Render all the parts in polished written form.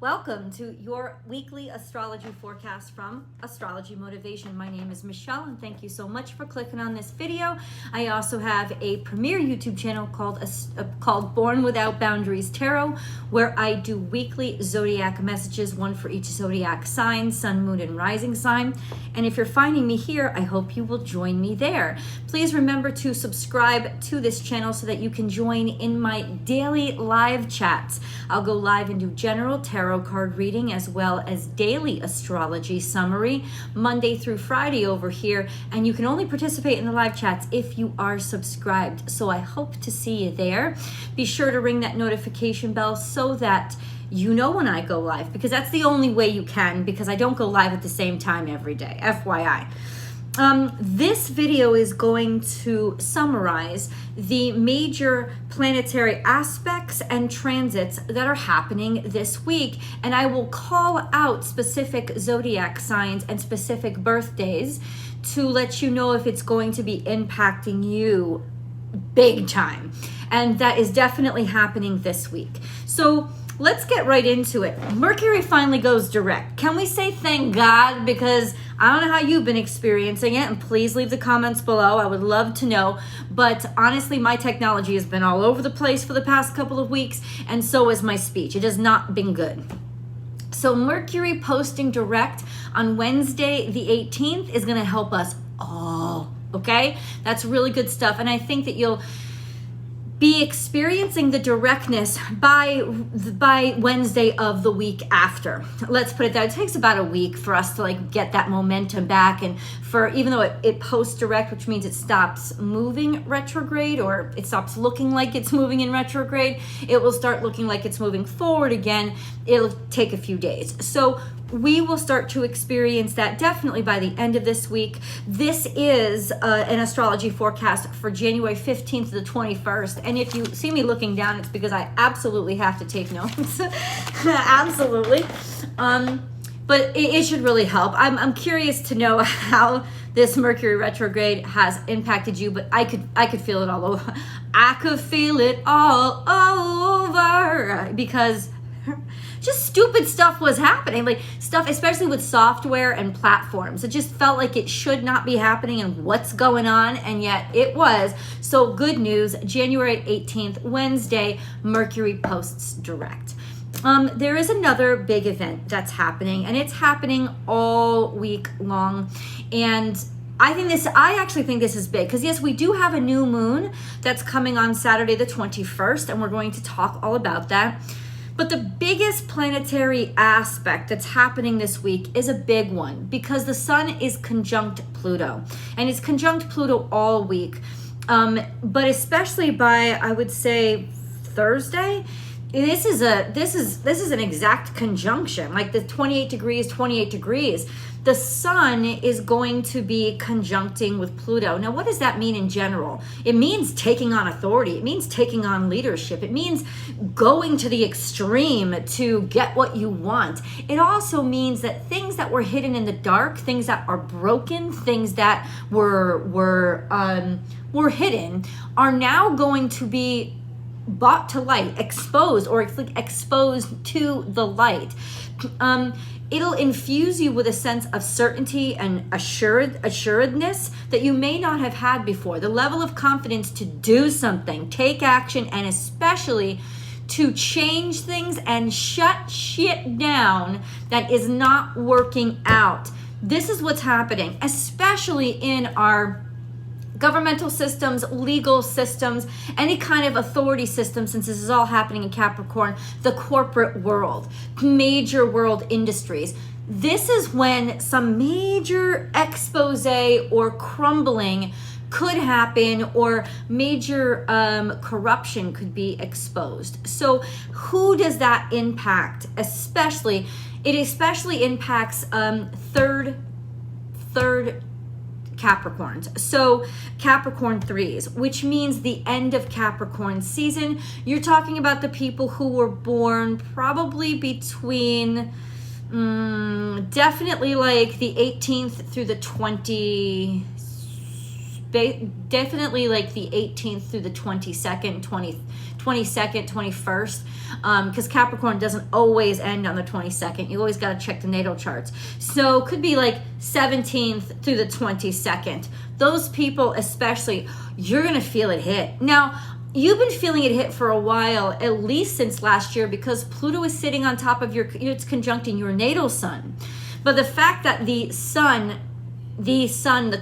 Welcome to your weekly astrology forecast from Astrology Motivation. My name is Michelle and thank you so much for clicking on this video. I also have a premier YouTube channel called Born Without Boundaries Tarot, where I do weekly zodiac messages, one for each zodiac sign, sun, moon, and rising sign. And if you're finding me here, I hope you will join me there. Please remember to subscribe to this channel so that you can join in my daily live chats. I'll go live and do general tarot card reading as well as daily astrology summary Monday through Friday over here, and you can only participate in the live chats if you are subscribed. So I hope to see you there. Be sure to ring that notification bell so that you know when I go live, because that's the only way you can, because I don't go live at the same time every day, FYI. This video is going to summarize the major planetary aspects and transits that are happening this week, and I will call out specific zodiac signs and specific birthdays to let you know if it's going to be impacting you big time, and that is definitely happening this week. So let's get right into it. Mercury finally goes direct. Can we say thank God? Because I don't know how you've been experiencing it, and please leave the comments below. I would love to know. But honestly, my technology has been all over the place for the past couple of weeks, and so has my speech. It has not been good. So Mercury posting direct on Wednesday, the 18th, is going to help us all, okay? That's really good stuff, and I think that you'll be experiencing the directness by Wednesday of the week after. Let's put it that. It takes about a week for us to get that momentum back, and for even though it posts direct, which means it stops moving retrograde, or it stops looking like it's moving in retrograde, it will start looking like it's moving forward again. It'll take a few days. So we will start to experience that definitely by the end of this week. This is an astrology forecast for January 15th to the 21st. And if you see me looking down, it's because I absolutely have to take notes. Absolutely. But it should really help. I'm curious to know how this Mercury retrograde has impacted you, but I could feel it all over. I could feel it all over because just stupid stuff was happening, like stuff, especially with software and platforms. It just felt like it should not be happening and what's going on, and yet it was. So good news, January 18th, Wednesday, Mercury posts direct. There is another big event that's happening, and it's happening all week long. And I actually think this is big because yes, we do have a new moon that's coming on Saturday the 21st, and we're going to talk all about that. But the biggest planetary aspect that's happening this week is a big one because the sun is conjunct Pluto, and it's conjunct Pluto all week. But especially by, I would say, Thursday, this is an exact conjunction, like the 28 degrees. The sun is going to be conjuncting with Pluto. Now, what does that mean in general? It means taking on authority. It means taking on leadership. It means going to the extreme to get what you want. It also means that things that were hidden in the dark, things that are broken, things that were hidden, are now going to be brought to light, exposed, or exposed to the light. It'll infuse you with a sense of certainty and assuredness that you may not have had before. The level of confidence to do something, take action, and especially to change things and shut shit down that is not working out. This is what's happening, especially in our governmental systems, legal systems, any kind of authority system, since this is all happening in Capricorn, the corporate world, major world industries. This is when some major expose or crumbling could happen, or major corruption could be exposed. So who does that impact? It especially impacts third Capricorns. So Capricorn 3s, which means the end of Capricorn season. You're talking about the people who were born probably between definitely like the 18th through the definitely like the 18th through the 22nd, 22nd, 21st, because Capricorn doesn't always end on the 22nd. You always got to check the natal charts. So could be like 17th through the 22nd. Those people especially, you're going to feel it hit. Now, you've been feeling it hit for a while, at least since last year, because Pluto is sitting on top of it's conjuncting your natal sun. But the fact that the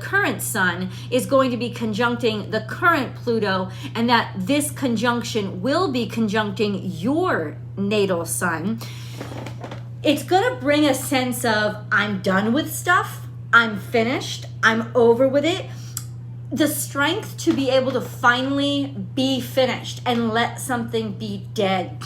current sun, is going to be conjuncting the current Pluto, and that this conjunction will be conjuncting your natal sun, it's going to bring a sense of, I'm done with stuff, I'm finished, I'm over with it. The strength to be able to finally be finished and let something be dead.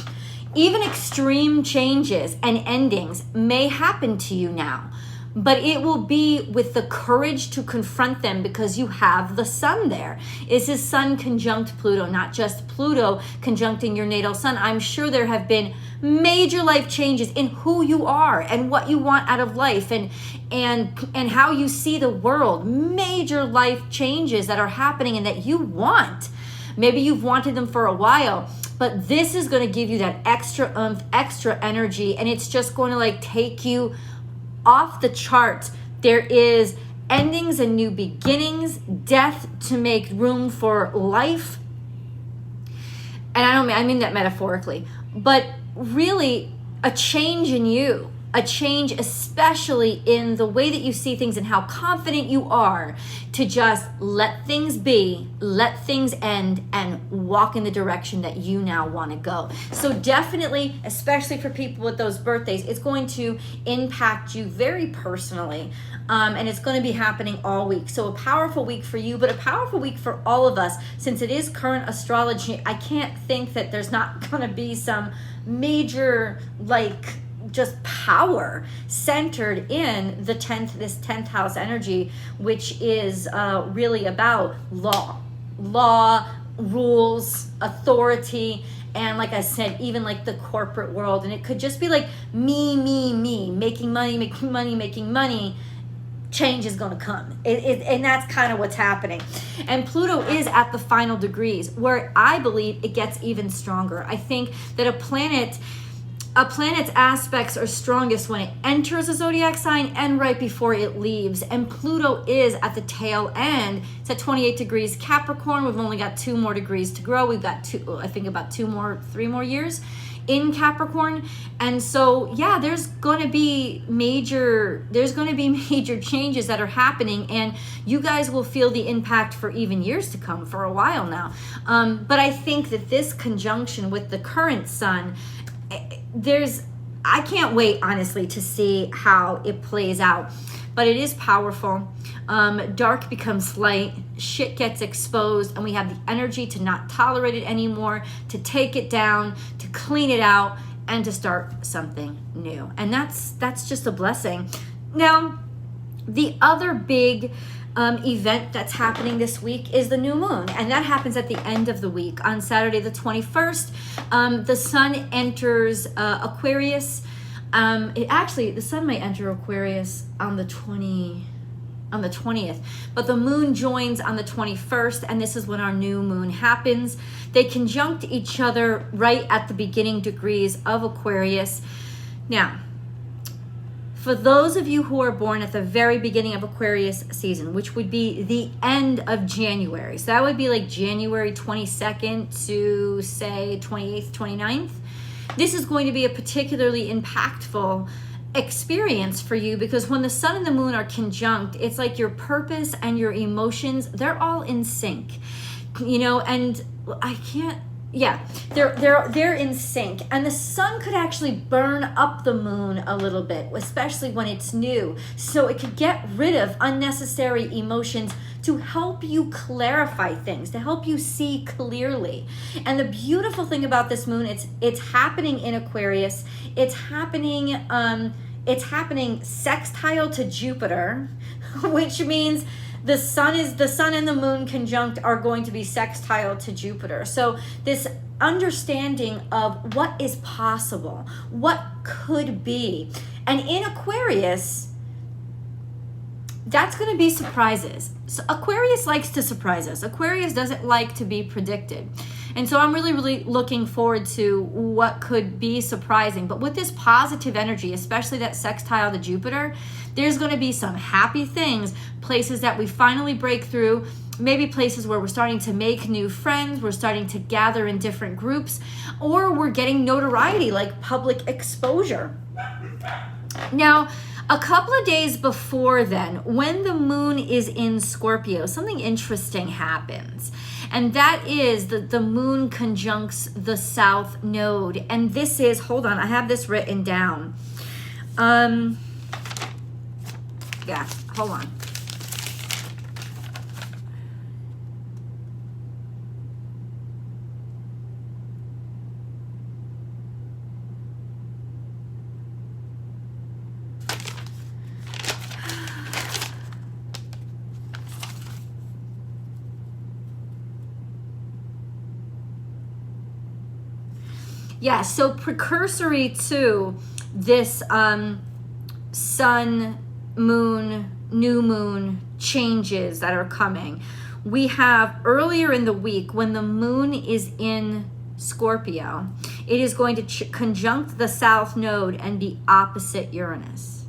Even extreme changes and endings may happen to you now, but it will be with the courage to confront them because you have the sun there. Is his sun conjunct Pluto, not just Pluto conjuncting your natal sun. I'm sure there have been major life changes in who you are and what you want out of life and how you see the world. Major life changes that are happening and that you want. Maybe you've wanted them for a while, but this is going to give you that extra oomph, extra energy, and it's just going to like take you off the charts. There is endings and new beginnings, death to make room for life. And I mean that metaphorically, but really a change in you, a change especially in the way that you see things and how confident you are to just let things be, let things end, and walk in the direction that you now want to go. So definitely, especially for people with those birthdays, it's going to impact you very personally, and it's going to be happening all week. So a powerful week for you, but a powerful week for all of us. Since it is current astrology, I can't think that there's not going to be some major like just power centered in the 10th, this 10th house energy, which is really about law, rules, authority, and like I said, even like the corporate world. And it could just be like me, making money. Change is going to come. And that's kind of what's happening. And Pluto is at the final degrees, where I believe it gets even stronger. I think that a planet's aspects are strongest when it enters a zodiac sign and right before it leaves. And Pluto is at the tail end. It's at 28 degrees Capricorn. We've only got 2 more degrees to grow. We've got 3 more years in Capricorn. And so, yeah, there's going to be major changes that are happening, and you guys will feel the impact for even years to come, for a while now. But I think that this conjunction with the current sun, I can't wait, honestly, to see how it plays out. But it is powerful. Dark becomes light, shit gets exposed, and we have the energy to not tolerate it anymore, to take it down, to clean it out, and to start something new. And that's just a blessing. Now, the other big event that's happening this week is the new moon, and that happens at the end of the week on Saturday the 21st. The sun enters Aquarius. The sun might enter Aquarius on the 20th, but the moon joins on the 21st, and this is when our new moon happens. They conjunct each other right at the beginning degrees of Aquarius. Now, for those of you who are born at the very beginning of Aquarius season, which would be the end of January, so that would be like January 22nd to say 28th, 29th, this is going to be a particularly impactful experience for you, because when the sun and the moon are conjunct, it's like your purpose and your emotions, they're all in sync, and they're in sync. And the sun could actually burn up the moon a little bit, especially when it's new. So it could get rid of unnecessary emotions to help you clarify things, to help you see clearly. And the beautiful thing about this moon, it's happening in Aquarius. It's happening sextile to Jupiter, which means the sun and the moon conjunct are going to be sextile to Jupiter. So this understanding of what is possible, what could be. And in Aquarius, that's going to be surprises. So Aquarius likes to surprise us. Aquarius doesn't like to be predicted. And so I'm really, really looking forward to what could be surprising. But with this positive energy, especially that sextile to Jupiter, there's going to be some happy things, places that we finally break through, maybe places where we're starting to make new friends, we're starting to gather in different groups, or we're getting notoriety, like public exposure. Now, a couple of days before then, when the moon is in Scorpio, something interesting happens. And that is the moon conjuncts the south node. And this is, hold on, I have this written down. Yeah, hold on. Yeah, so precursory to this sun, moon, new moon changes that are coming, we have earlier in the week when the moon is in Scorpio, it is going to conjunct the south node and be opposite Uranus.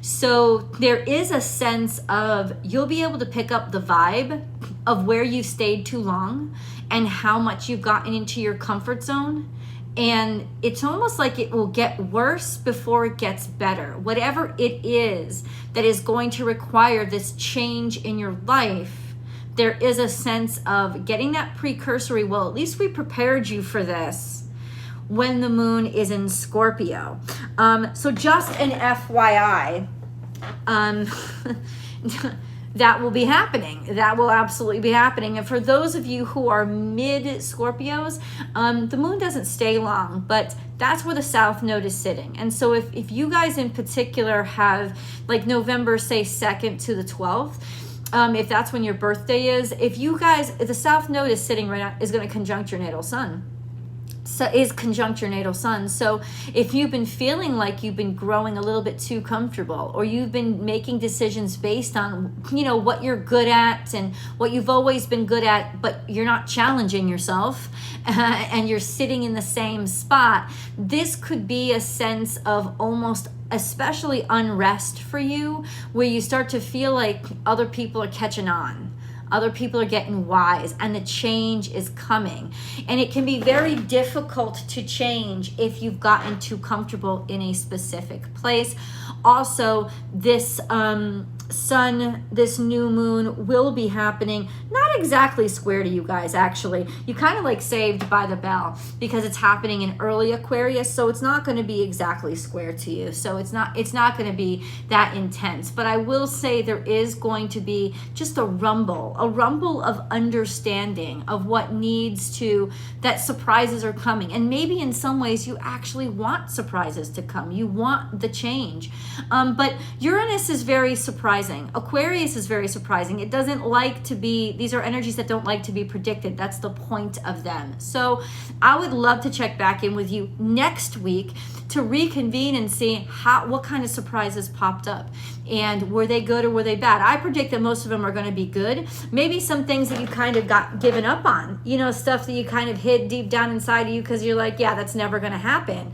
So there is a sense of, you'll be able to pick up the vibe of where you've stayed too long and how much you've gotten into your comfort zone. And it's almost like it will get worse before it gets better. Whatever it is that is going to require this change in your life, there is a sense of getting that precursory, well, at least we prepared you for this when the moon is in Scorpio. So just an FYI, that will be happening. That will absolutely be happening. And for those of you who are mid-Scorpios, the moon doesn't stay long, but that's where the south node is sitting. And so if you guys in particular have like November, say 2nd to the 12th, if that's when your birthday is, if the south node is sitting right now, is going to conjunct your natal sun. So conjunct your natal sun. So if you've been feeling like you've been growing a little bit too comfortable, or you've been making decisions based on, what you're good at and what you've always been good at, but you're not challenging yourself and you're sitting in the same spot, this could be a sense of almost especially unrest for you, where you start to feel like other people are catching on. Other people are getting wise and the change is coming. And it can be very difficult to change if you've gotten too comfortable in a specific place. Also, this sun, this new moon will be happening, not exactly square to you guys, actually. You kind of like saved by the bell because it's happening in early Aquarius, so it's not going to be exactly square to you. So it's not going to be that intense. But I will say there is going to be just a rumble of understanding of what needs to, that surprises are coming. And maybe in some ways you actually want surprises to come. You want the change. But Uranus is very surprising. Aquarius is very surprising. It doesn't like to be, these are energies that don't like to be predicted. That's the point of them. So I would love to check back in with you next week to reconvene and see what kind of surprises popped up. And were they good or were they bad? I predict that most of them are going to be good. Maybe some things that you kind of got given up on, stuff that you kind of hid deep down inside of you because you're like, yeah, that's never going to happen.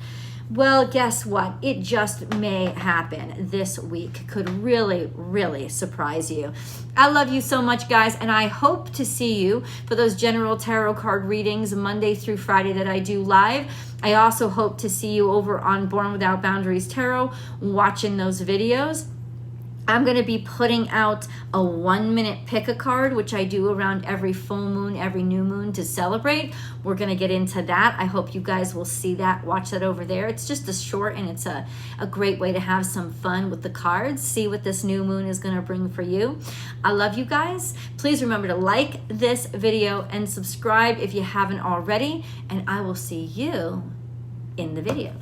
Well, guess what? It just may happen this week. Could really, really surprise you. I love you so much, guys, and I hope to see you for those general tarot card readings Monday through Friday that I do live. I also hope to see you over on Born Without Boundaries Tarot, watching those videos. I'm going to be putting out a 1-minute pick a card, which I do around every full moon, every new moon to celebrate. We're going to get into that. I hope you guys will see that, watch that over there. It's just a short and it's a great way to have some fun with the cards, see what this new moon is going to bring for you. I love you guys. Please remember to like this video and subscribe if you haven't already, and I will see you in the video.